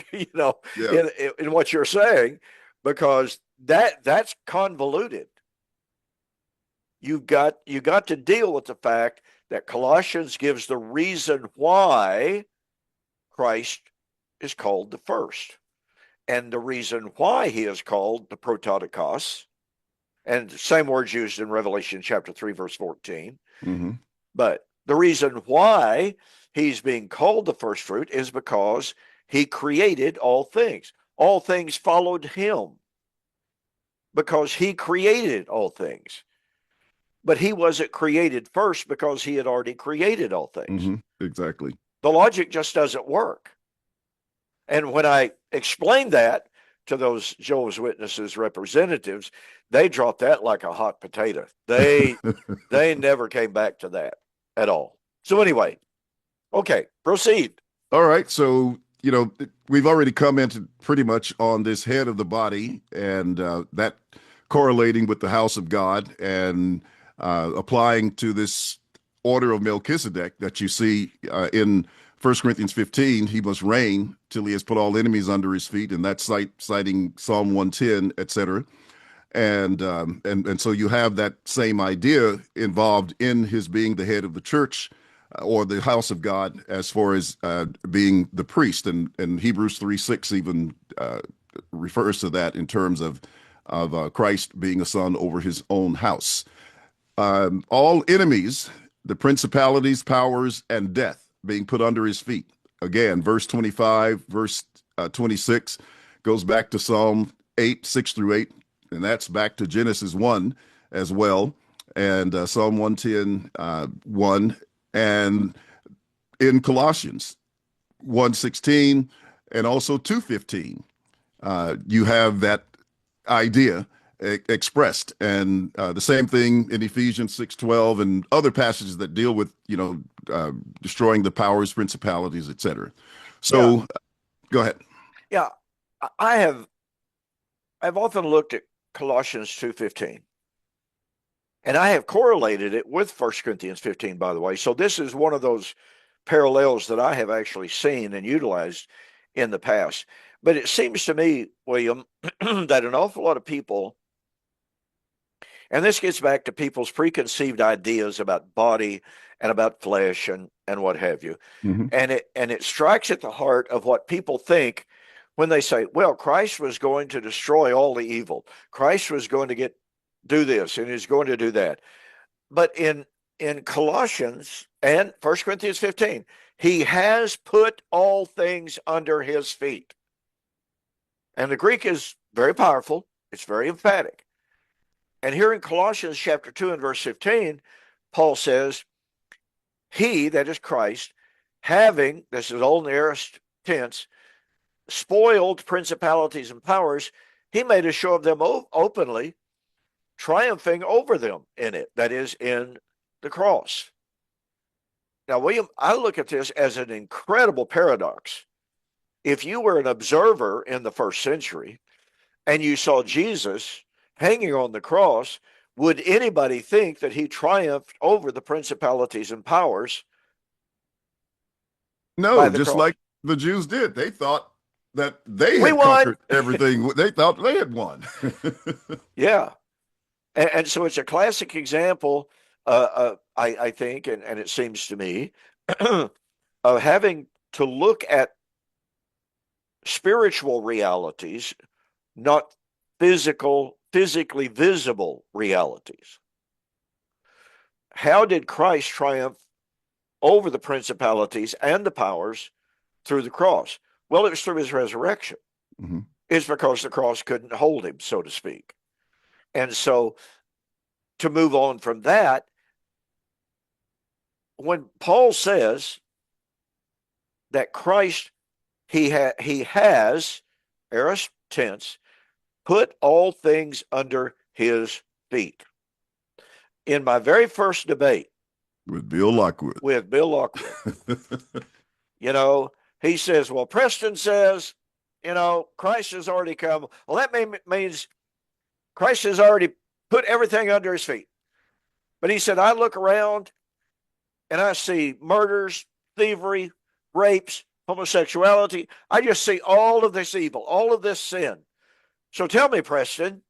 Yeah.
in what you're saying, because that's convoluted. You got to deal with the fact that Colossians gives the reason why Christ is called the first, and the reason why he is called the prototokos, and the same words used in Revelation chapter 3, verse 14.
Mm-hmm.
But the reason why he's being called the first fruit is because he created all things. All things followed him because he created all things. But he wasn't created first because he had already created all things.
Mm-hmm. Exactly.
The logic just doesn't work. And when I explained that to those Jehovah's Witnesses representatives, they dropped that like a hot potato. They never came back to that at all. So anyway, okay, proceed.
All right. So, we've already commented pretty much on this head of the body and that correlating with the house of God and applying to this order of Melchizedek that you see in 1 Corinthians 15. He must reign till he has put all enemies under his feet. And that's citing Psalm 110, etc. And so you have that same idea involved in his being the head of the church or the house of God as far as being the priest. And Hebrews 3:6 even refers to that in terms of Christ being a son over his own house. All enemies, the principalities, powers, and death being put under his feet. Again, verse 25, verse 26 goes back to Psalm 8, 6 through 8, and that's back to Genesis 1 as well, and Psalm 110, 1, and in Colossians 1:16 and also 2:15, you have that idea expressed, and the same thing in Ephesians 6:12 and other passages that deal with destroying the powers, principalities, etc. So, go ahead.
Yeah, I've often looked at Colossians 2:15, and I have correlated it with 1 Corinthians 15, by the way. So this is one of those parallels that I have actually seen and utilized in the past. But it seems to me, William, that an awful lot of people, and this gets back to people's preconceived ideas about body and about flesh and what have you.
Mm-hmm.
And it strikes at the heart of what people think when they say, well, Christ was going to destroy all the evil. Christ was going to do this and he's going to do that. But in Colossians and 1 Corinthians 15, he has put all things under his feet. And the Greek is very powerful. It's very emphatic. And here in Colossians chapter 2 and verse 15, Paul says, he, that is Christ, having, this is old aorist tense, spoiled principalities and powers, he made a show of them openly, triumphing over them in it, that is, in the cross. Now, William, I look at this as an incredible paradox. If you were an observer in the first century and you saw Jesus hanging on the cross, would anybody think that he triumphed over the principalities and powers?
No, just cross? Like the Jews did. They thought that they had conquered everything. They thought they had won.
Yeah. And so it's a classic example, I think, and it seems to me, of having to look at spiritual realities, not physically visible realities. How did Christ triumph over the principalities and the powers through the cross? Well, it was through his resurrection.
Mm-hmm.
It's because the cross couldn't hold him, so to speak. And so to move on from that, when Paul says that Christ, he has, aorist tense, put all things under his feet. In my very first debate
with Bill Lockwood,
he says, well, Preston says, Christ has already come. Well, that means Christ has already put everything under his feet. But he said, I look around and I see murders, thievery, rapes, homosexuality. I just see all of this evil, all of this sin. So tell me, Preston,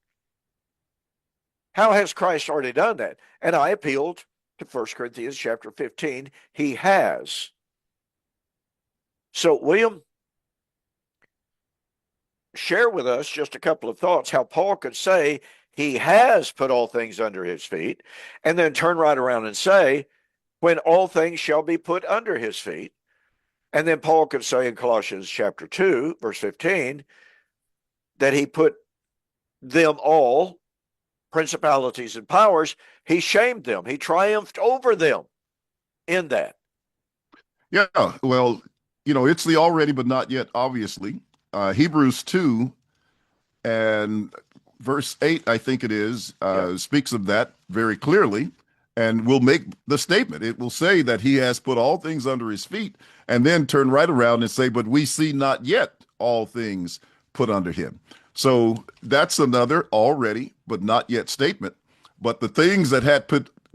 how has Christ already done that? And I appealed to 1 Corinthians chapter 15. He has. So, William, share with us just a couple of thoughts how Paul could say he has put all things under his feet, and then turn right around and say, when all things shall be put under his feet. And then Paul could say in Colossians chapter 2, verse 15, that he put them all, principalities and powers, he shamed them. He triumphed over them in that.
Yeah, well, it's the already but not yet, obviously. Hebrews 2 and verse 8, I think it is, speaks of that very clearly and will make the statement. It will say that he has put all things under his feet, and then turn right around and say, but we see not yet all things put under him. So that's another already but not yet statement. But the things that had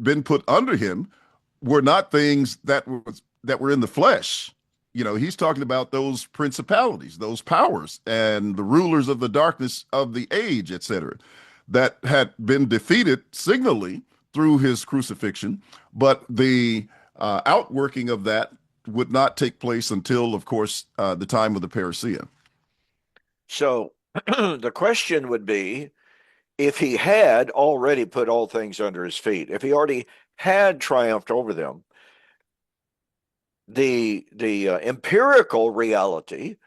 been put under him were not things that were in the flesh. He's talking about those principalities, those powers, and the rulers of the darkness of the age, etc., that had been defeated signally through his crucifixion. But the outworking of that would not take place until, of course, the time of the parousia.
So the question would be, if he had already put all things under his feet, if he already had triumphed over them, the empirical reality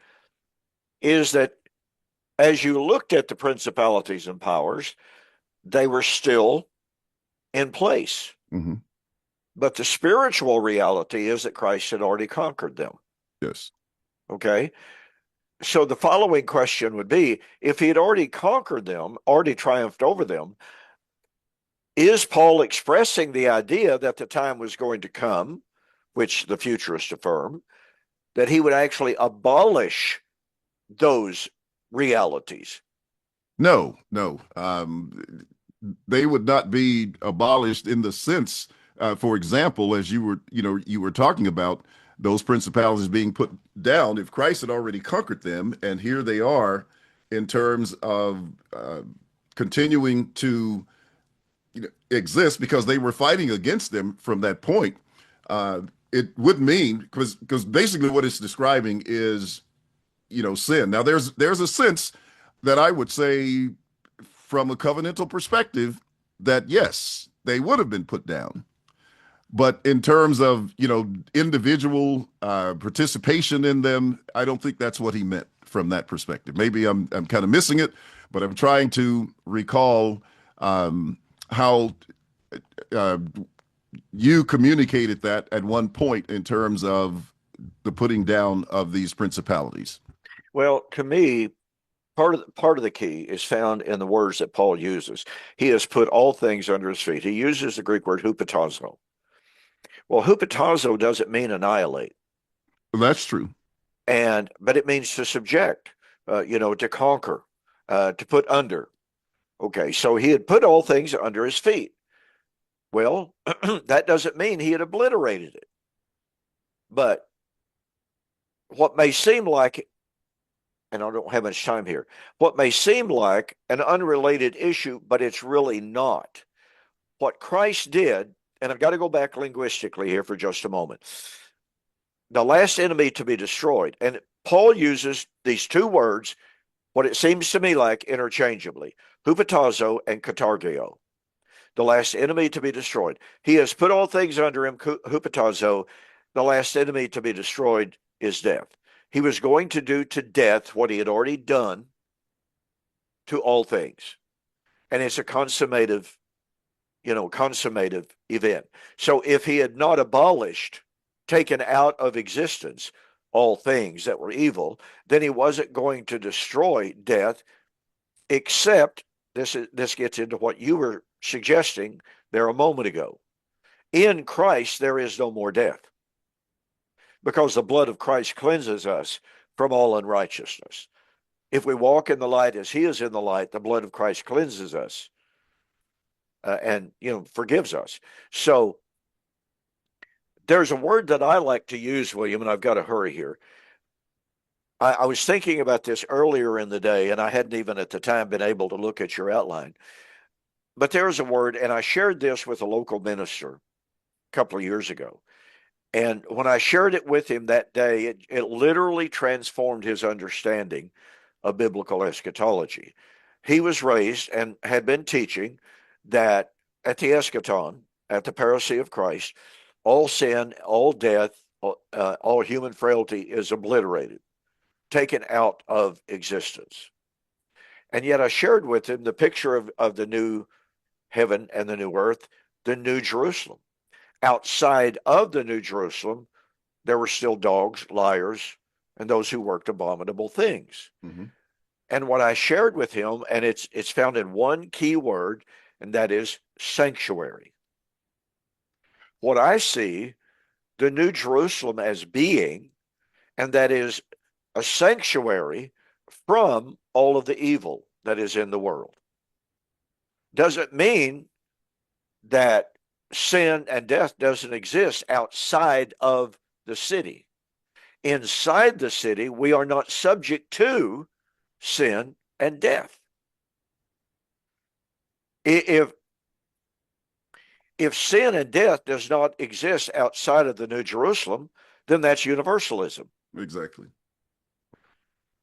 is that as you looked at the principalities and powers, they were still in place.
Mm-hmm.
But the spiritual reality is that Christ had already conquered them.
Yes.
Okay. So the following question would be, if he had already conquered them, already triumphed over them, is Paul expressing the idea that the time was going to come, which the futurists affirm, that he would actually abolish those realities?
No. They would not be abolished in the sense, for example, as you were talking about those principalities being put down. If Christ had already conquered them, and here they are in terms of continuing to exist because they were fighting against them from that point, it would mean, because basically what it's describing is sin. Now there's a sense that I would say from a covenantal perspective that yes, they would have been put down. But in terms of, individual participation in them, I don't think that's what he meant from that perspective. Maybe I'm kind of missing it, but I'm trying to recall how you communicated that at one point in terms of the putting down of these principalities.
Well, to me, part of the key is found in the words that Paul uses. He has put all things under his feet. He uses the Greek word hupotazo. Well, hupotazo doesn't mean annihilate.
That's true.
But it means to subject, to conquer, to put under. Okay, so he had put all things under his feet. Well, that doesn't mean he had obliterated it. But what may seem like, and I don't have much time here, what may seem like an unrelated issue, but it's really not. What Christ did, and I've got to go back linguistically here for just a moment. The last enemy to be destroyed, and Paul uses these two words, what it seems to me like, interchangeably, hupotazo and katargio. The last enemy to be destroyed. He has put all things under him, hupotazo. The last enemy to be destroyed is death. He was going to do to death what he had already done to all things. and it's a consummative event. So if he had not abolished, taken out of existence all things that were evil, then he wasn't going to destroy death, except this gets into what you were suggesting there a moment ago. In Christ, there is no more death because the blood of Christ cleanses us from all unrighteousness. If we walk in the light as he is in the light, the blood of Christ cleanses us and forgives us. So there's a word that I like to use, William, and I've got to hurry here. I was thinking about this earlier in the day, and I hadn't even at the time been able to look at your outline. But there's a word, and I shared this with a local minister a couple of years ago. And when I shared it with him that day, it literally transformed his understanding of biblical eschatology. He was raised and had been teaching that at the eschaton, at the parousia of Christ, all sin, all death, all human frailty is obliterated, taken out of existence. And yet I shared with him the picture of the new heaven and the new earth, the new Jerusalem. Outside of the new Jerusalem, there were still dogs, liars, and those who worked abominable things.
Mm-hmm.
And what I shared with him, and it's found in one key word, and that is sanctuary. What I see the new Jerusalem as being, and that is a sanctuary from all of the evil that is in the world. Doesn't mean that sin and death doesn't exist outside of the city. Inside the city, we are not subject to sin and death. If sin and death does not exist outside of the New Jerusalem, then that's universalism.
Exactly.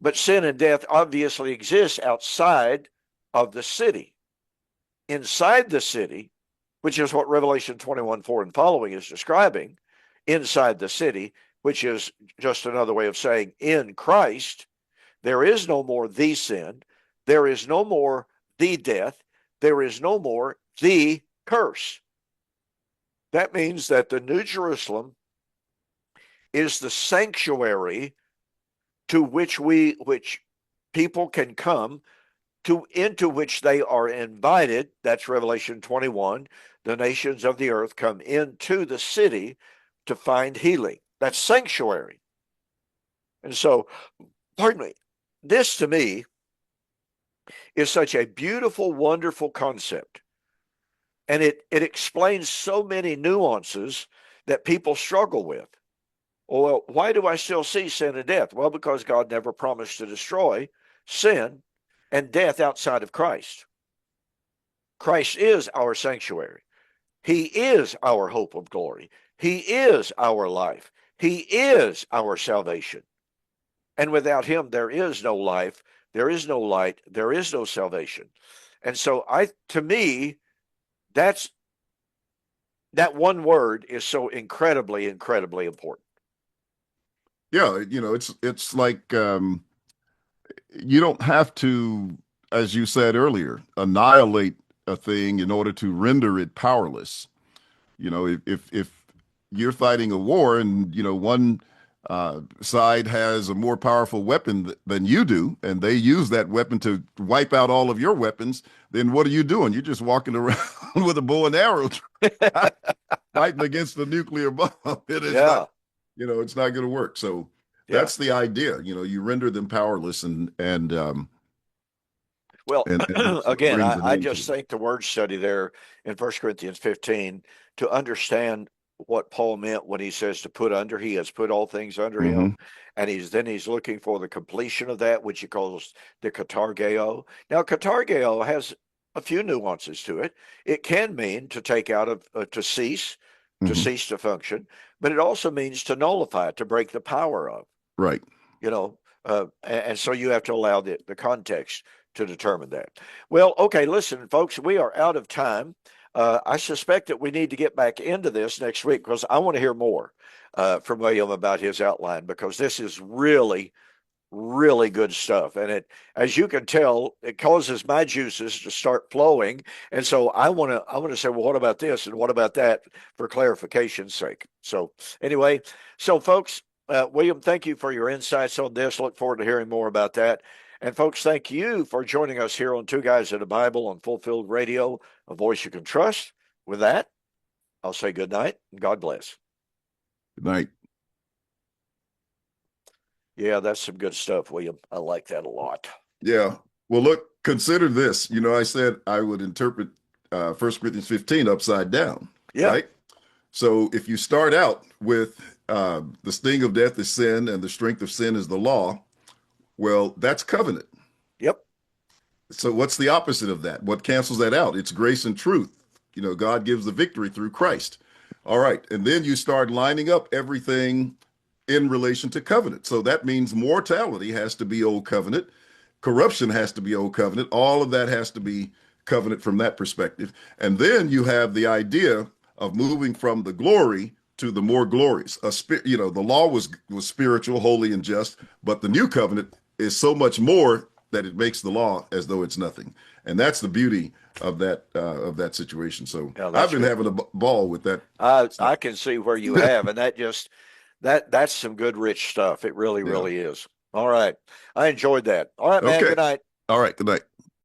But sin and death obviously exists outside of the city. Inside the city, which is what Revelation 21:4 and following is describing, inside the city, which is just another way of saying in Christ, there is no more the sin, there is no more the death, there is no more the curse. That means that the New Jerusalem is the sanctuary to which people can come into which they are invited. That's Revelation 21. The nations of the earth come into the city to find healing. That's sanctuary. And so, pardon me, this to me is such a beautiful, wonderful concept. And it explains so many nuances that people struggle with. Well, why do I still see sin and death? Well, because God never promised to destroy sin and death outside of Christ. Christ is our sanctuary. He is our hope of glory. He is our life. He is our salvation. And without him, there is no life, there is no light, there is no salvation. And so to me, that one word is so incredibly, incredibly important.
Yeah, it's like you don't have to, as you said earlier, annihilate a thing in order to render it powerless. If you're fighting a war and one side has a more powerful weapon than you do, and they use that weapon to wipe out all of your weapons, then what are you doing? You're just walking around with a bow and arrow fighting against the nuclear bomb. It is not, it's not going to work. So that's the idea. You render them powerless
well,
and
again, I just think the word study there in 1 Corinthians 15 to understand what Paul meant when he says to put under, he has put all things under him. And he's looking for the completion of that, which he calls the katargeo. Now, katargeo has a few nuances to it. It can mean to take out of, to cease to function, but it also means to nullify, to break the power of.
Right.
And so you have to allow the context to determine that. Well, okay, listen, folks, we are out of time. I suspect that we need to get back into this next week because I want to hear more from William about his outline, because this is really, really good stuff. And it, as you can tell, it causes my juices to start flowing. And so I want to say, well, what about this and what about that for clarification's sake? So anyway, so folks, William, thank you for your insights on this. Look forward to hearing more about that. And folks, thank you for joining us here on Two Guys and a Bible on Fulfilled Radio, a voice you can trust. With that, I'll say good night and God bless.
Good night.
Yeah, that's some good stuff, William. I like that a lot.
Yeah. Well, look, consider this. I said I would interpret 1 Corinthians 15 upside down,
Yeah.
right? So if you start out with the sting of death is sin and the strength of sin is the law, well, that's covenant.
Yep.
So what's the opposite of that? What cancels that out? It's grace and truth. God gives the victory through Christ. All right. And then you start lining up everything in relation to covenant. So that means mortality has to be old covenant. Corruption has to be old covenant. All of that has to be covenant from that perspective. And then you have the idea of moving from the glory to the more glorious. The law was spiritual, holy, and just, but the new covenant is so much more that it makes the law as though it's nothing. And that's the beauty of that situation. So
Yeah,
I've
that's
been
good.
having a ball with that.
I can see where you have, and that's some good rich stuff. It really,
Yeah.
really is. All right. I enjoyed that. All right, man.
Okay.
Good night.
All right. Good night.